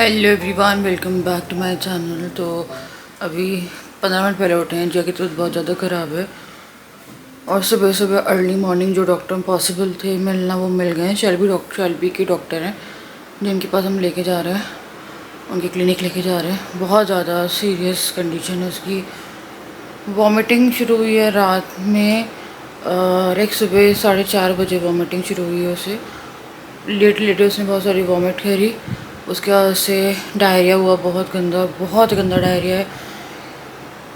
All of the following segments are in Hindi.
Hello everyone, welcome back to my channel. तो अभी 15 मिनट पहले उठे हैं। जिया की तबीयत बहुत ज़्यादा ख़राब है और सुबह सुबह अर्ली मॉर्निंग जो डॉक्टर पॉसिबल थे मिलना वो मिल गए हैं। शेल्बी के डॉक्टर हैं जिनके पास हम लेके जा रहे हैं, उनकी क्लिनिक लेके जा रहे हैं। बहुत ज़्यादा सीरियस कंडीशन है उसकी। वॉमिटिंग शुरू हुई है रात में और एक सुबह 4:30 बजे वॉमिटिंग शुरू हुई है उसे। लेटे उसने बहुत सारी वॉमिट करी। उसके बाद से डायरिया हुआ, बहुत गंदा डायरिया है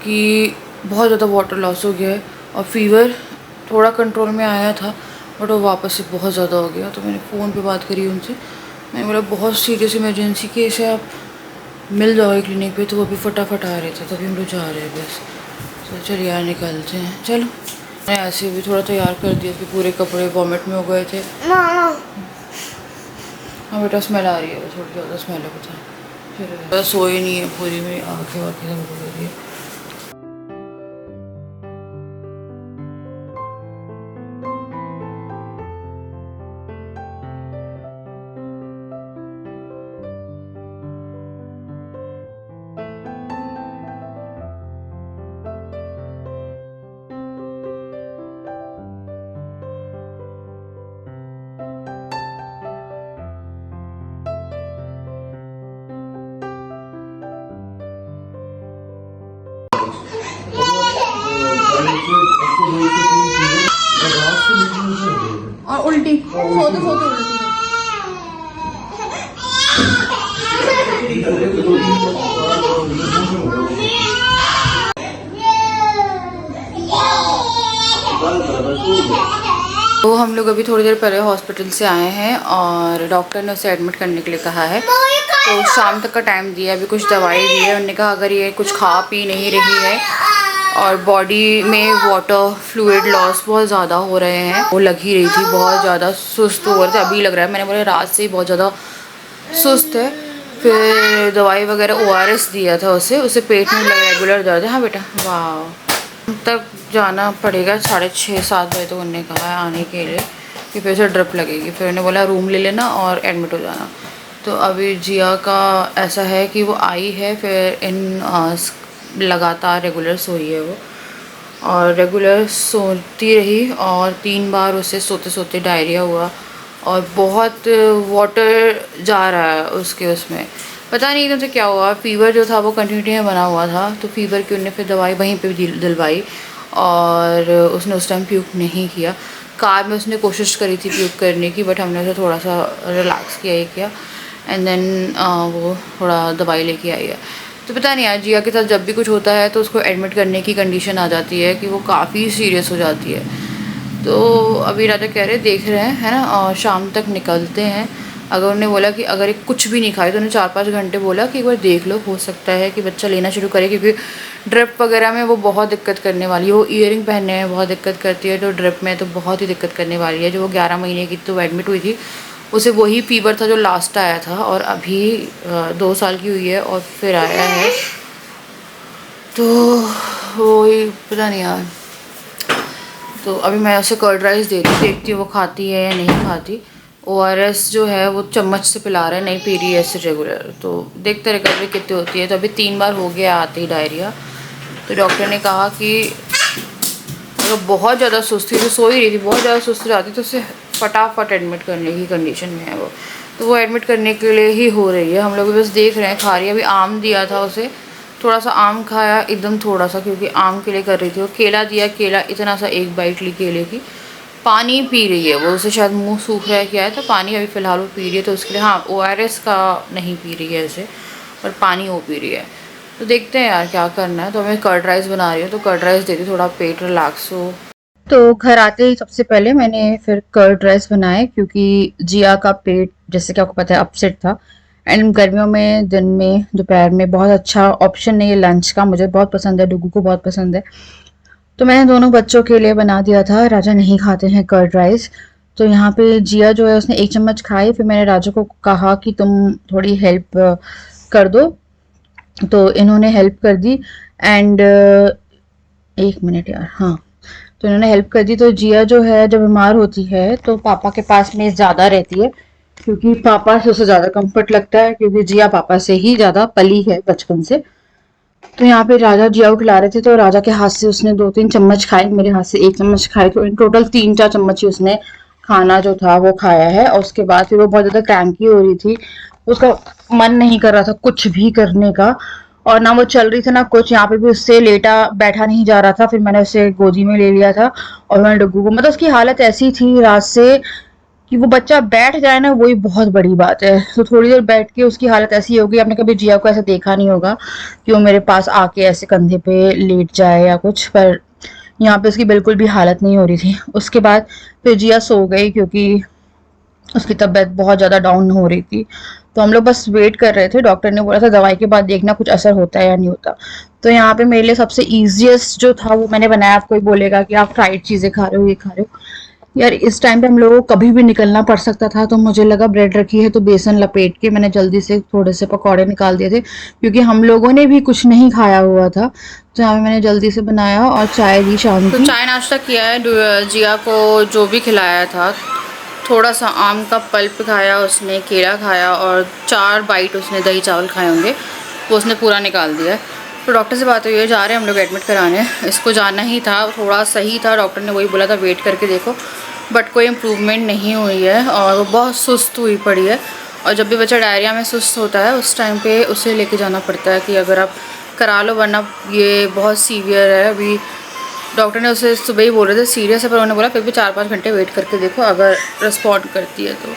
कि बहुत ज़्यादा वाटर लॉस हो गया है। और फीवर थोड़ा कंट्रोल में आया था बट वो वापस से बहुत ज़्यादा हो गया। तो मैंने फ़ोन पे बात करी उनसे, मैंने बोला बहुत सीरियस इमरजेंसी केस है, आप मिल जाओगे क्लिनिक पे। तो वो भी फटाफट आ रहे थे, तभी हम लोग जा रहे हैं बस। तो चलिए यार निकलते हैं, चलो। मैं ऐसे भी थोड़ा तैयार कर दिया कि पूरे कपड़े वॉमिट में हो गए थे। हाँ बेटा, स्मेल आ रही है, थोड़ी ज़्यादा स्मेल है पता है। फिर सोई नहीं है पूरी, मेरी आँखें वाँखें सब हो रही है। और उल्टी सोते सोते उल्टी। तो हम लोग अभी थोड़ी देर पहले हॉस्पिटल से आए हैं और डॉक्टर ने उसे एडमिट करने के लिए कहा है। तो शाम तक का टाइम दिया, अभी कुछ दवाई दी है। उन्होंने कहा अगर ये कुछ खा पी नहीं रही है और बॉडी में वाटर फ्लूइड लॉस बहुत ज़्यादा हो रहे हैं, वो लग ही रही थी, बहुत ज़्यादा सुस्त हो रहे थे, अभी लग रहा है। मैंने बोला रात से ही बहुत ज़्यादा सुस्त है। फिर दवाई वगैरह ORS दिया था उसे पेट में रेगुलर दर्द है। हाँ बेटा, वाह। तक जाना पड़ेगा 6:30-7 बजे तो उन्होंने कहा है आने के लिए, कि फिर से ड्रिप लगेगी। फिर उन्होंने बोला रूम ले लेना और एडमिट हो जाना। तो अभी जिया का ऐसा है कि वो आई है, फिर लगातार रेगुलर सोई है वो, और रेगुलर सोती रही और 3 बार उसे सोते सोते डायरिया हुआ और बहुत वाटर जा रहा है उसमें। पता नहीं एकदम से क्या हुआ। फीवर जो था वो कंटिन्यूटी में बना हुआ था, तो फीवर की उन्होंने फिर दवाई वहीं पे दिलवाई और उसने उस टाइम प्यूक नहीं किया। कार में उसने कोशिश करी थी प्यूक करने की, बट हमने उसे थोड़ा सा रिलैक्स किया एंड देन वो थोड़ा दवाई लेके आई है। तो पता नहीं यार, जिया के साथ जब भी कुछ होता है तो उसको एडमिट करने की कंडीशन आ जाती है कि वो काफ़ी सीरियस हो जाती है। तो अभी राजा कह रहे देख रहे हैं, है ना, और शाम तक निकलते हैं। अगर उन्हें बोला कि अगर एक कुछ भी नहीं खाए तो उन्हें 4-5 घंटे बोला कि एक बार देख लो, हो सकता है कि बच्चा लेना शुरू करे, क्योंकि ड्रिप वगैरह में वो बहुत दिक्कत करने वाली है। वो ईयरिंग पहनने में बहुत दिक्कत करती है, तो ड्रिप में तो बहुत ही दिक्कत करने वाली है। जो वो 11 महीने की तो एडमिट हुई थी, उसे वही फीवर था जो लास्ट आया था, और अभी 2 साल की हुई है और फिर आया है। तो वही पता नहीं यार। तो अभी मैं उसे कर्ड राइस दे रही हूँ, देखती हूँ वो खाती है या नहीं खाती। ORS जो है वो चम्मच से पिला रहा है, नहीं पी रही है ऐसे रेगुलर। तो देखते रिकवरी कितनी होती है। तो अभी 3 बार हो गया आते ही डायरिया। तो डॉक्टर ने कहा कि अगर बहुत ज़्यादा सुस्ती तो सो ही रही थी, बहुत ज़्यादा सुस्त जाती तो उसे फटाफट एडमिट करने की कंडीशन में है वो। तो वो एडमिट करने के लिए ही हो रही है। हम लोग बस देख रहे हैं, खा रही है। अभी आम दिया था उसे, थोड़ा सा आम खाया, एकदम थोड़ा सा, क्योंकि आम के लिए कर रही थी। वो केला दिया, केला इतना सा, 1 बाइट ली केले की। पानी पी रही है वो, उसे शायद मुंह सूख रहा है क्या है, तो पानी अभी फ़िलहाल वो पी रही है। तो उसके लिए हाँ, ORS का नहीं पी रही है ऐसे, पर पानी वो पी रही है। तो देखते हैं यार क्या करना है। तो मैं कर्ड राइस बना रही हूँ, तो कर्ड राइस देती, थोड़ा पेट रिलैक्स हो। तो घर आते ही सबसे पहले मैंने फिर कर्ड राइस बनाए, क्योंकि जिया का पेट जैसे कि आपको पता है अपसेट था। एंड गर्मियों में दिन में दोपहर में बहुत अच्छा ऑप्शन नहीं है लंच का। मुझे बहुत पसंद है, डुगू को बहुत पसंद है, तो मैंने दोनों बच्चों के लिए बना दिया था। राजा नहीं खाते हैं कर्ड राइस, तो यहाँ पे जिया जो है उसने 1 चम्मच खाई। फिर मैंने राजा को कहा कि तुम थोड़ी हेल्प कर दो, तो इन्होंने हेल्प कर दी। एंड 1 मिनट यार, हाँ, तो इन्होंने हेल्प कर दी। तो जिया जो है जब बीमार होती है तो पापा के पास में ज़्यादा रहती है, क्योंकि पापा से उसे ज़्यादा कंफर्ट लगता है, क्योंकि जिया पापा से ही ज़्यादा पली है बचपन से। तो यहाँ पे राजा जिया को खिला रहे थे, तो राजा के हाथ से उसने 2-3 चम्मच खाए, मेरे हाथ से 1 चम्मच खाए, तो इन टोटल 3-4 चम्मच ही उसने खाना जो था वो खाया है। और उसके बाद फिर वो बहुत ज़्यादा क्रैंकी हो रही थी, उसका मन नहीं कर रहा था कुछ भी करने का, और ना वो चल रही थी ना कुछ। यहाँ पे भी उससे लेटा बैठा नहीं जा रहा था, फिर मैंने उसे गोदी में ले लिया था और मैंने डुग्गू को, मतलब उसकी हालत ऐसी थी रात से कि वो बच्चा बैठ जाए ना, वही बहुत बड़ी बात है। तो थोड़ी देर बैठ के उसकी हालत ऐसी हो गई, आपने कभी जिया को ऐसा देखा नहीं होगा कि वो मेरे पास आके ऐसे कंधे पे लेट जाए या कुछ, पर यहाँ पे उसकी बिल्कुल भी हालत नहीं हो रही थी। उसके बाद फिर जिया सो गई, क्योंकि उसकी तबीयत बहुत ज़्यादा डाउन हो रही थी। तो हम लोग बस वेट कर रहे थे, डॉक्टर ने बोला था दवाई के बाद देखना कुछ असर होता है या नहीं होता। तो यहाँ पे मेरे लिए सबसे ईजिएस्ट जो था वो मैंने बनाया। आप कोई बोलेगा कि आप फ्राइड चीज़ें खा रहे हो, ये खा रहे हो, यार इस टाइम पे हम लोगों को कभी भी निकलना पड़ सकता था, तो मुझे लगा ब्रेड रखी है तो बेसन लपेट के मैंने जल्दी से थोड़े से पकौड़े निकाल दिए थे, क्योंकि हम लोगों ने भी कुछ नहीं खाया हुआ था। तो यहाँ पे मैंने जल्दी से बनाया और चाय दी शाम की। तो चाय नाश्ता किया है, जिया को जो भी खिलाया था, थोड़ा सा आम का पल्प खाया उसने, केला खाया और 4 बाइट उसने दही चावल खाए होंगे, वो उसने पूरा निकाल दिया है। तो डॉक्टर से बात हुई है, जा रहे हैं हम लोग एडमिट कराने। इसको जाना ही था, थोड़ा सही था, डॉक्टर ने वही बोला था वेट करके देखो, बट कोई इम्प्रूवमेंट नहीं हुई है और वो बहुत सुस्त हुई पड़ी है। और जब भी बच्चा डायरिया में सुस्त होता है उस टाइम पे उसे लेके जाना पड़ता है कि अगर आप करा लो, वरना ये बहुत सीवियर है। अभी डॉक्टर ने उसे सुबह ही बोल रहे थे सीरियस है, पर उन्होंने बोला फिर भी 4-5 घंटे वेट करके देखो, अगर रिस्पॉन्ड करती है तो।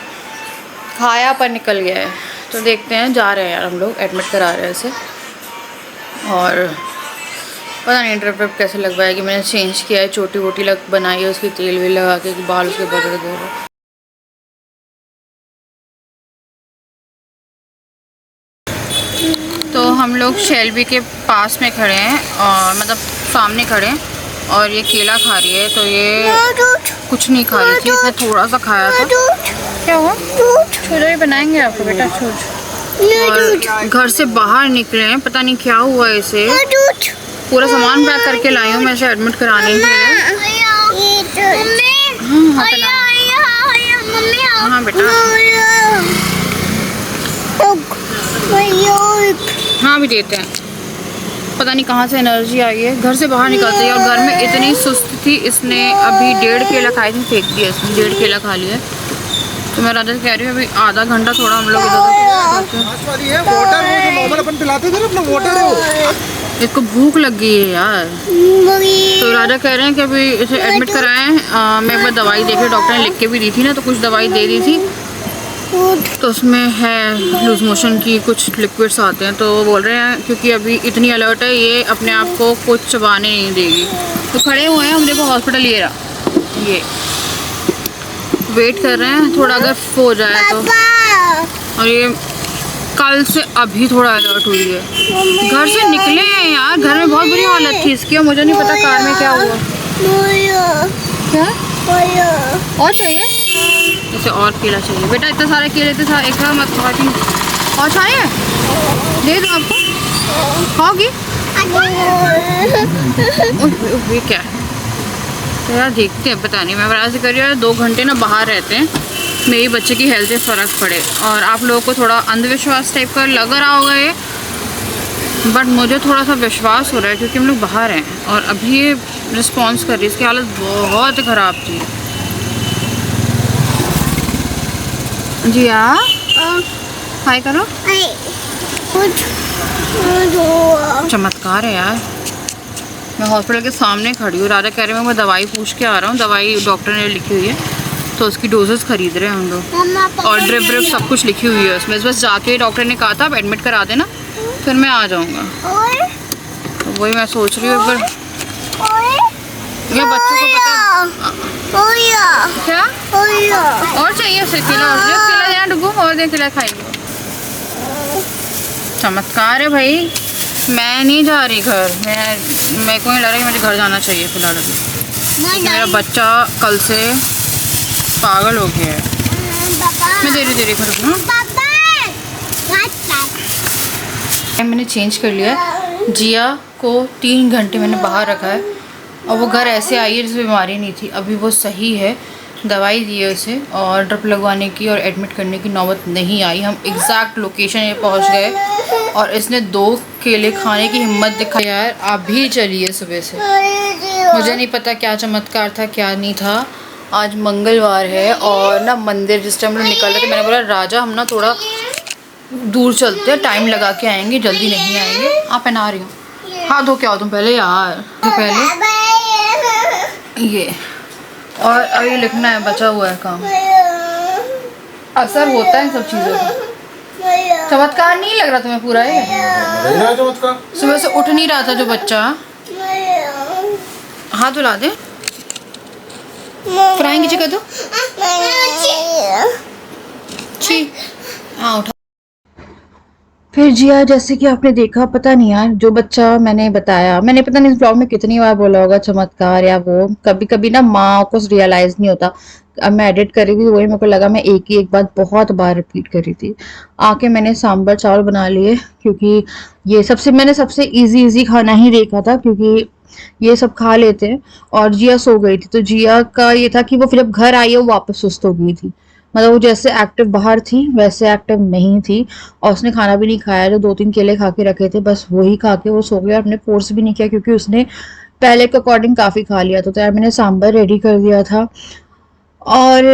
खाया पर निकल गया है, तो देखते हैं, जा रहे हैं यार हम लोग, एडमिट करा रहे हैं इसे। और पता नहीं ट्रिप कैसे लगवाएगी, मैंने चेंज किया है, चोटी वोटी बनाई है उसकी, तेल वेल लगा के, बाल उसके बदल गए। तो हम लोग शेल्बी के पास में खड़े हैं, और मतलब सामने खड़े हैं, और ये केला खा रही है। तो ये कुछ नहीं खा रही थी, इसने थोड़ा सा खाया था। क्या हुआ? छोटा ही बनाएंगे आपको बेटा, और घर से बाहर निकले हैं, पता नहीं क्या हुआ इसे। पूरा सामान पैक करके लाई हूँ मैं इसे एडमिट कराने के लिए। हाँ बेटा, हाँ भी देते हैं। पता नहीं कहाँ से एनर्जी आई है, घर से बाहर निकलते हैं, और घर में इतनी सुस्त थी, इसने अभी 1.5 केला खाई थी, फेंक दिया इसने, 1.5 केला खा लिया। तो मैं राजा से कह रही हूँ अभी आधा घंटा थोड़ा हम लोग इसको भूख लग गई है यार। तो राजा कह रहे हैं कि अभी इसे एडमिट कराएं। मैं एक बार दवाई देखे, डॉक्टर ने लिख के भी दी थी ना, तो कुछ दवाई दे दी थी, तो उसमें है लूज मोशन की कुछ लिक्विड्स आते हैं। तो वो बोल रहे हैं क्योंकि अभी इतनी अलर्ट है, ये अपने आप को कुछ चबाने नहीं देगी। तो खड़े हुए हैं हम, देखो हॉस्पिटल ये रहा, ये वेट कर रहे हैं थोड़ा अगर हो जाए तो। और ये कल से अभी थोड़ा अलर्ट हुई है। घर से निकले हैं यार, घर में बहुत बुरी हालत थी इसकी, और मुझे नहीं पता कार में क्या हुआ। क्या और चाहिए इसे? और केला चाहिए बेटा, इतना सारे केले थे, एक साथ मत खाती। और चाहिए दे दो आपको, खाओगी? ये क्या है? तो यार देखते हैं, पता नहीं, मैं बराबर से कर रही हूँ 2 घंटे ना बाहर रहते हैं, मेरी बच्चे की हेल्थ से फ़र्क पड़े। और आप लोगों को थोड़ा अंधविश्वास टाइप का लग रहा होगा ये, बट मुझे थोड़ा सा विश्वास हो रहा है, क्योंकि हम लोग बाहर हैं और अभी ये रिस्पॉन्स कर रही है, इसकी हालत बहुत ख़राब थी। जी हाय करो, चमत्कार है यार। मैं हॉस्पिटल के सामने खड़ी हूँ, राजा कह रहे हैं मैं दवाई पूछ के आ रहा हूँ, दवाई डॉक्टर ने लिखी हुई है, तो उसकी डोजेस खरीद रहे हैं हम लोग, और ड्रिप ड्रिप सब कुछ लिखी हुई है उसमें। बस जाके डॉक्टर ने कहा था आप एडमिट करा देना, फिर मैं आ जाऊँगा। तो वही मैं सोच रही हूँ, पर ये बच्चों को पता क्या और चाहिए उसे, केला देना डुगू, और दे केला खाएंगे। चमत्कार है भाई। मैं नहीं जा रही घर, मेरे को नहीं लग रहा कि मुझे घर जाना चाहिए फिलहाल अभी। मेरा बच्चा कल से पागल हो गया है। मैं दे रही घर। मैंने चेंज कर लिया, जिया को 3 घंटे मैंने बाहर रखा है, और वो घर ऐसे आई है जैसे बीमारी नहीं थी। अभी वो सही है, दवाई दी है उसे और ड्रिप लगवाने की और एडमिट करने की नौबत नहीं आई। हम एग्जैक्ट लोकेशन पे पहुंच गए और इसने 2 केले खाने की हिम्मत दिखाई। यार आप भी चलिए सुबह से, मुझे नहीं पता क्या चमत्कार था क्या नहीं था। आज मंगलवार है और ना मंदिर जिस टाइम हम निकल रहे थे मैंने बोला राजा हम ना थोड़ा दूर चलते हैं, टाइम लगा के आएंगे, जल्दी नहीं आएंगे। आप पहना रही हो, हाथ धो के आओ तुम पहले यार, तो पहले ये और अभी लिखना है, बचा हुआ है काम। असर होता है सब चीज़ों का। चमत्कार नहीं लग रहा तुम्हें पूरा ये? चमत्कार सुबह से उठ नहीं रहा था जो बच्चा। हाथ धुला दे, फ्राइंग की जगह दो। छी हाँ उठा। फिर जिया जैसे कि आपने देखा, पता नहीं यार जो बच्चा मैंने बताया, मैंने पता नहीं इस ब्लॉग में कितनी बार बोला होगा चमत्कार या वो, कभी कभी ना माँ को रियलाइज नहीं होता। अब मैं एडिट कर रही थी वही मेरे को लगा मैं एक ही एक बात बहुत बार रिपीट कर रही थी। आके मैंने सांभर चावल बना लिए क्योंकि ये मैंने सबसे इजी खाना ही देखा था क्योंकि ये सब खा लेते हैं। और जिया सो गई थी तो जिया का ये था कि वो फिर जब घर आई वो वापस सुस्त हो गई थी। मतलब वो जैसे एक्टिव बाहर थी वैसे एक्टिव नहीं थी और उसने खाना भी नहीं खाया। जो 2-3 केले खा के रखे थे बस वही खा के वो सो गया। अपने फोर्स भी नहीं किया क्योंकि उसने पहले के अकॉर्डिंग काफ़ी खा लिया था। तो यार मैंने सांभर रेडी कर दिया था। और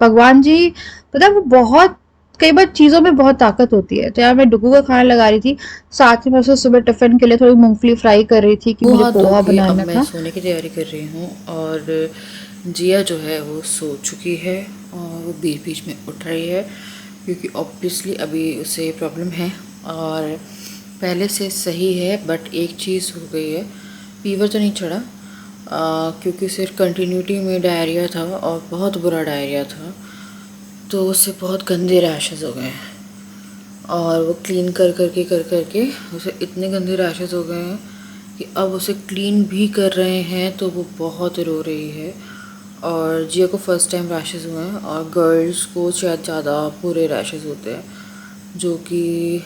भगवान जी पता वो बहुत कई बार चीज़ों में बहुत ताकत होती है। तो यार मैं डुगू का खाना लगा रही थी, साथ ही मैं उसे सुबह टिफिन के लिए थोड़ी मूंगफली फ्राई कर रही थी कि मुझे पोहा बनाना था। मैं सोने की तैयारी कर रही हूँ और जिया जो है वो सो चुकी है और वो बीच बीच में उठ रही है क्योंकि ऑब्वियसली अभी उसे प्रॉब्लम है और पहले से सही है। बट एक चीज़ हो गई है, फीवर तो नहीं चढ़ा क्योंकि सिर्फ कंटिन्यूटी में डायरिया था और बहुत बुरा डायरिया था। तो उससे बहुत गंदे रैशेस हो गए हैं और वो क्लीन कर करके उसे इतने गंदे रैशेस हो गए हैं कि अब उसे क्लीन भी कर रहे हैं तो वो बहुत रो रही है। और जिया को फर्स्ट टाइम रैशेस हुए हैं और गर्ल्स को शायद ज़्यादा पूरे रैशेस होते हैं जो कि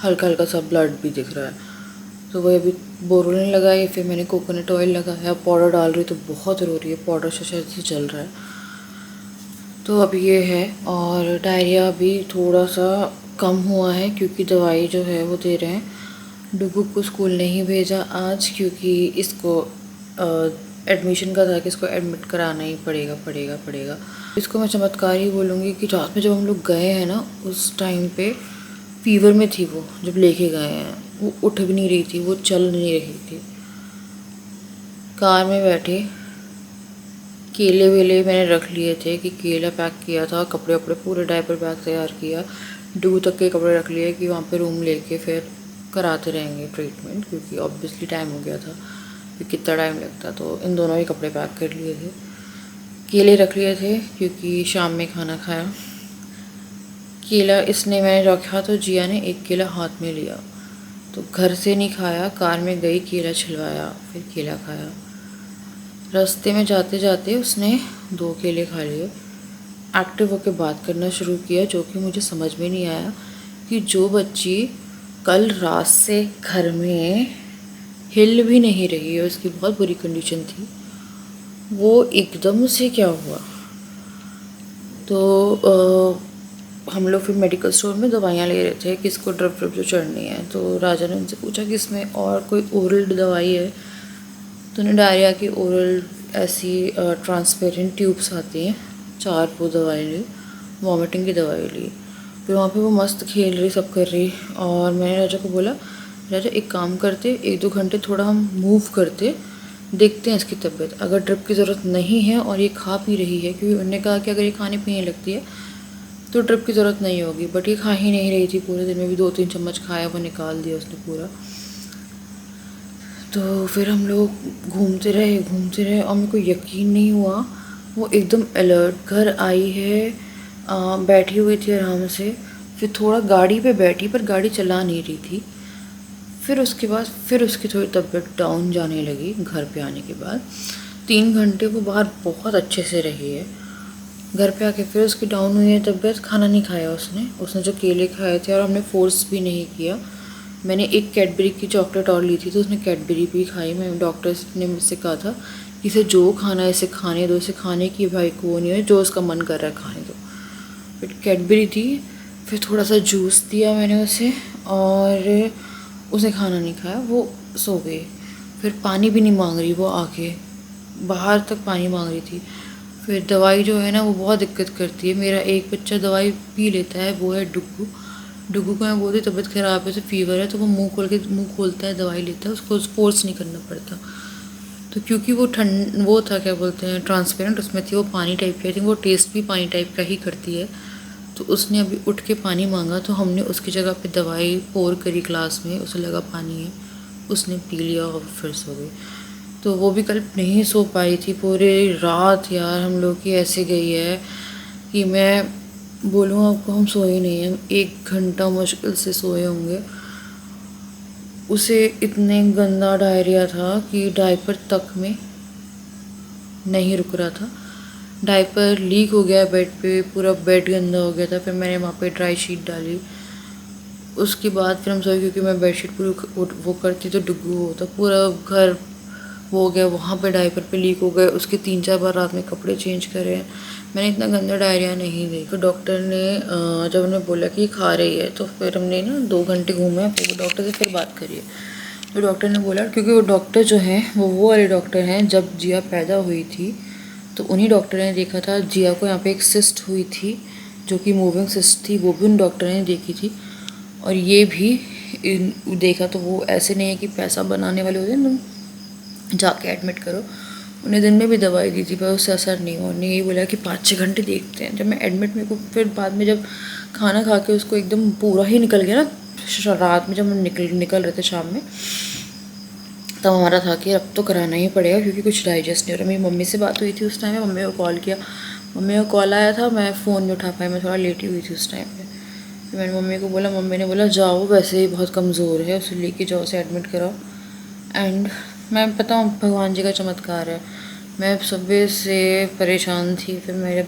हल्का हल्का सा ब्लड भी दिख रहा है। तो वही अभी बोरोलिन लगाई, फिर मैंने कोकोनट ऑयल लगाया, पाउडर डाल रही तो बहुत रो रही है, पाउडर से शायद से चल रहा है। तो अब ये है और डायरिया भी थोड़ा सा कम हुआ है क्योंकि दवाई जो है वो दे रहे हैं। डुगू को स्कूल नहीं भेजा आज क्योंकि इसको एडमिशन का था कि इसको एडमिट कराना ही पड़ेगा। इसको मैं चमत्कार ही बोलूँगी कि रात में जब हम लोग गए हैं ना उस टाइम पे फीवर में थी वो, जब लेके गए हैं वो उठ भी नहीं रही थी, वो चल नहीं रही थी। कार में बैठे केले वेले मैंने रख लिए थे कि केला पैक किया था, कपड़े वपड़े पूरे डायपर बैग तैयार किया, डुगू तक के कपड़े रख लिए कि वहाँ पे रूम लेके फिर कराते रहेंगे ट्रीटमेंट क्योंकि ऑब्वियसली टाइम हो गया था कि कितना टाइम लगता। तो इन दोनों ही कपड़े पैक कर लिए थे, केले रख लिए थे क्योंकि शाम में खाना खाया। केला इसने मैंने रखा तो जिया ने एक केला हाथ में लिया तो घर से नहीं खाया, कार में गई केला छिलवाया फिर केला खाया। रास्ते में जाते जाते उसने 2 केले खा लिए। एक्टिव होकर बात करना शुरू किया जो कि मुझे समझ में नहीं आया कि जो बच्ची कल रात से घर में हिल भी नहीं रही है, उसकी बहुत बुरी कंडीशन थी, वो एकदम से क्या हुआ। तो हम लोग फिर मेडिकल स्टोर में दवाइयाँ ले रहे थे कि इसको ड्रिप जो चढ़नी है। तो राजा ने उनसे पूछा कि इसमें और कोई ओरल दवाई है, तो उन्हें डायरिया की ओरल ऐसी ट्रांसपेरेंट ट्यूब्स आती हैं 4 वो दवाई ली, वॉमिटिंग की दवाई ली। फिर वहाँ पे वो मस्त खेल रही सब कर रही और मैंने राजा को बोला राजा एक काम करते 1-2 घंटे थोड़ा हम मूव करते, देखते हैं इसकी तबीयत, अगर ड्रिप की ज़रूरत नहीं है और ये खा पी रही है, क्योंकि उन्होंने कहा कि अगर ये खाने पीने लगती है तो ड्रिप की ज़रूरत नहीं होगी। बट ये खा ही नहीं रही थी, पूरे दिन में भी 2-3 चम्मच खाया वो निकाल दिया उसने पूरा। तो फिर हम लोग घूमते रहे और मेरे को यकीन नहीं हुआ वो एकदम अलर्ट घर आई है, बैठी हुई थी आराम से। फिर थोड़ा गाड़ी पे बैठी पर गाड़ी चला नहीं रही थी। फिर उसके बाद फिर उसकी थोड़ी तबीयत डाउन जाने लगी। घर पे आने के बाद 3 घंटे वो बाहर बहुत अच्छे से रही है। घर पे आके फिर उसकी डाउन हुई है तबीयत, खाना नहीं खाया उसने जो केले खाए थे और हमने फोर्स भी नहीं किया। मैंने एक कैडबरी की चॉकलेट और ली थी तो उसने कैडबरी भी खाई। मैं डॉक्टर ने मुझसे कहा था इसे जो खाना है इसे खाने दो, इसे खाने की भाई को नहीं है, जो उसका मन कर रहा है खाने दो। फिर कैडबरी दी, फिर थोड़ा सा जूस दिया मैंने उसे, और उसे खाना नहीं खाया, वो सो गई। फिर पानी भी नहीं मांग रही वो, आके बाहर तक पानी मांग रही थी। फिर दवाई जो है ना वो बहुत दिक्कत करती है। मेरा एक बच्चा दवाई पी लेता है, वो है डुग्गू। डुग्गू को मैं बोलती तबीयत ख़राब है, तो फीवर है, तो वो मुंह खोलता है, दवाई लेता है, उसको फोर्स नहीं करना पड़ता। तो क्योंकि वो वो था, क्या बोलते हैं, ट्रांसपेरेंट उसमें थी, वो पानी टाइप की थी, वो टेस्ट भी पानी टाइप का ही करती है। तो उसने अभी उठ के पानी मांगा, तो हमने उसकी जगह पे दवाई पोर करी ग्लास में, उसे लगा पानी है, उसने पी लिया और फिर सो गई। तो वो भी कल नहीं सो पाई थी पूरे रात यार। हम लोग की ऐसे गई है कि मैं बोलूँ आपको, हम सोए नहीं हैं, 1 घंटा मुश्किल से सोए होंगे। उसे इतने गंदा डायरिया था कि डायपर तक में नहीं रुक रहा था। डायपर लीक हो गया बेड पे, पूरा बेड गंदा हो गया था। फिर मैंने वहाँ पे ड्राई शीट डाली, उसके बाद फिर हम सोए, क्योंकि मैं बेडशीट पूरी वो करती तो डुग्गू होता, पूरा घर वो हो गया। वहाँ पे डायपर पे लीक हो गए, उसके 3-4 बार रात में कपड़े चेंज करे। मैंने इतना गंदा डायरिया नहीं देखा। तो डॉक्टर ने जब उन्हें बोला कि खा रही है, तो फिर हमने ना 2 घंटे घूमे, फिर वो डॉक्टर से फिर बात करिए। तो डॉक्टर ने बोला, क्योंकि वो डॉक्टर जो हैं वो वाले डॉक्टर हैं, जब जिया पैदा हुई थी तो उन्हीं डॉक्टर ने देखा था। जिया को यहाँ पे एक सिस्ट हुई थी, जो कि मूविंग सिस्ट थी, वो भी उन डॉक्टर ने देखी थी। और ये भी देखा, तो वो ऐसे नहीं है कि पैसा बनाने वाले होते हैं, तुम जाके एडमिट करो। उन्हें दिन में भी दवाई दी थी पर उससे असर नहीं हुआ। उन्हें यही बोला कि 5-6 घंटे देखते हैं। जब मैं एडमिट, मेरे को फिर बाद में जब खाना खा के उसको एकदम पूरा ही निकल गया ना, रात में जब हम निकल रहे थे शाम में, तब हमारा था कि अब तो कराना ही पड़ेगा, क्योंकि कुछ डाइजेस्ट नहीं हो रहा। मेरी मम्मी से बात हुई थी उस टाइम में, मम्मी को कॉल किया, मम्मी का कॉल आया था, मैं फ़ोन नहीं उठा पाई, मैं थोड़ा लेटी हुई थी उस टाइम पे। फिर मैंने मम्मी को बोला, मम्मी ने बोला जाओ, वैसे ही बहुत कमज़ोर है, उसे लेके जाओ, उसे एडमिट कराओ। एंड मैं बताऊँ, भगवान जी का चमत्कार है। मैं सुबह से परेशान थी, फिर मेरे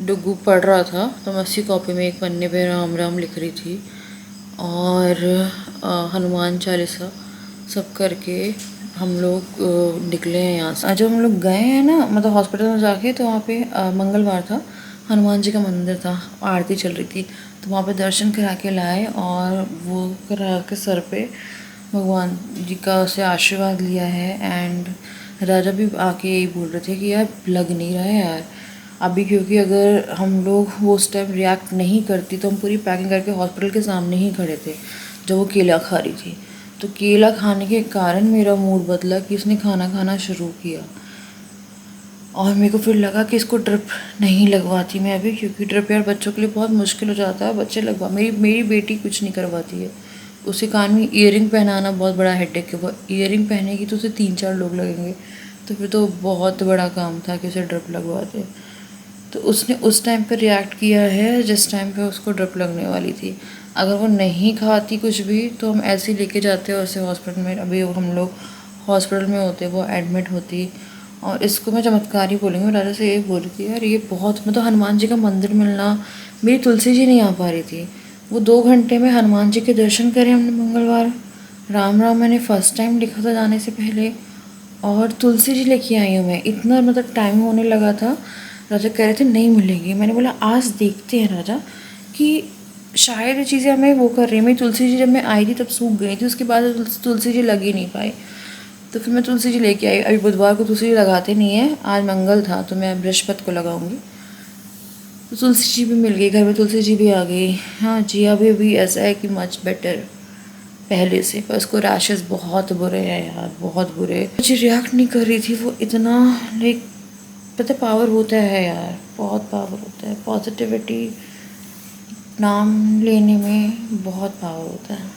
डुग्गू पढ़ रहा था, तो मैं उसी कॉपी में एक पन्ने पे राम राम लिख रही थी, और हनुमान चालीसा सब करके हम लोग निकले हैं यहाँ से। जब हम लोग गए हैं ना, मतलब हॉस्पिटल में जाके, तो वहाँ पे मंगलवार था, हनुमान जी का मंदिर था, आरती चल रही थी, तो वहाँ पे दर्शन करा के लाए, और वो करा के सर पे भगवान जी का उसे आशीर्वाद लिया है। एंड राजा भी आके यही बोल रहे थे कि यार लग नहीं रहा है यार अभी, क्योंकि अगर हम लोग वो उस टाइम रिएक्ट नहीं करती तो हम पूरी पैकिंग करके हॉस्पिटल के सामने ही खड़े थे जब वो केला खा रही थी। तो केला खाने के कारण मेरा मूड बदला कि इसने खाना खाना शुरू किया, और मेरे को फिर लगा कि इसको ड्रिप नहीं लगवाती मैं अभी, क्योंकि ड्रिप यार बच्चों के लिए बहुत मुश्किल हो जाता है। बच्चे लगवा, मेरी बेटी कुछ नहीं करवाती है, उसे कान में ईयरिंग पहनाना बहुत बड़ा हेडेक है। वो ईयरिंग पहनेगी तो उसे 3-4 लोग लगेंगे, तो फिर तो बहुत बड़ा काम था कि उसे ड्रिप लगवाते। तो उसने उस टाइम पे रिएक्ट किया है जिस टाइम पे उसको ड्रिप लगने वाली थी। अगर वो नहीं खाती कुछ भी तो हम ऐसे ही लेके जाते हैं उसे हॉस्पिटल में। अभी हम लोग हॉस्पिटल में होते, वो एडमिट होती। और इसको मैं चमत्कार ही बोलूँगी। मैं राजा से यही बोल रही थी यार, ये बहुत, मतलब हनुमान जी का मंदिर मिलना। मेरी तुलसी जी नहीं आ पा रही थी, वो 2 घंटे में हनुमान जी के दर्शन करे हमने मंगलवार। राम राम मैंने फ़र्स्ट टाइम लिखा था जाने से पहले, और तुलसी जी लेके आई हूँ मैं। इतना मतलब टाइम होने लगा था, राजा कह रहे थे नहीं मिलेगी। मैंने बोला आज देखते हैं राजा कि शायद ये चीज़ें हमें वो कर रही है। मेरी तुलसी जी जब मैं आई थी तब सूख गई थी, उसके बाद तुलसी जी लग ही नहीं पाई, तो फिर मैं तुलसी जी लेके आई। अभी बुधवार को तुलसी जी लगाते नहीं है, आज मंगल था तो मैं बृहस्पति को लगाऊंगी। तो तुलसी जी भी मिल गई, घर में तुलसी जी भी आ गई। हाँ जी, अभी ऐसा है कि मच बेटर पहले से, पर उसको रैशेस बहुत बुरे हैं यार, बहुत बुरे। मुझे रिएक्ट नहीं कर रही थी वो इतना, लाइक पता पावर होता है यार, बहुत पावर होता है। पॉजिटिविटी नाम लेने में बहुत पावर होता है।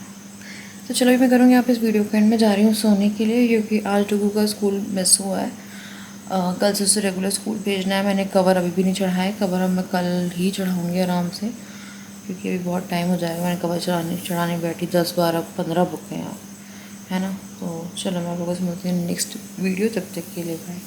तो चलो मैं करूँगी यहाँ पे इस वीडियो को एंड। मैं जा रही हूँ सोने के लिए, क्योंकि आज डुगू का स्कूल मिस हुआ है। कल से उसे रेगुलर स्कूल भेजना है। मैंने कवर अभी भी नहीं चढ़ाया है, कवर अब मैं कल ही चढ़ाऊँगी आराम से, क्योंकि अभी बहुत टाइम हो जाएगा। मैंने कवर चढ़ाने बैठी 10-12-15 बुक हैं यहाँ, है ना। तो चलो मैं आप लोगों से मिलती हूँ नेक्स्ट वीडियो, तब तक के लिए बाय।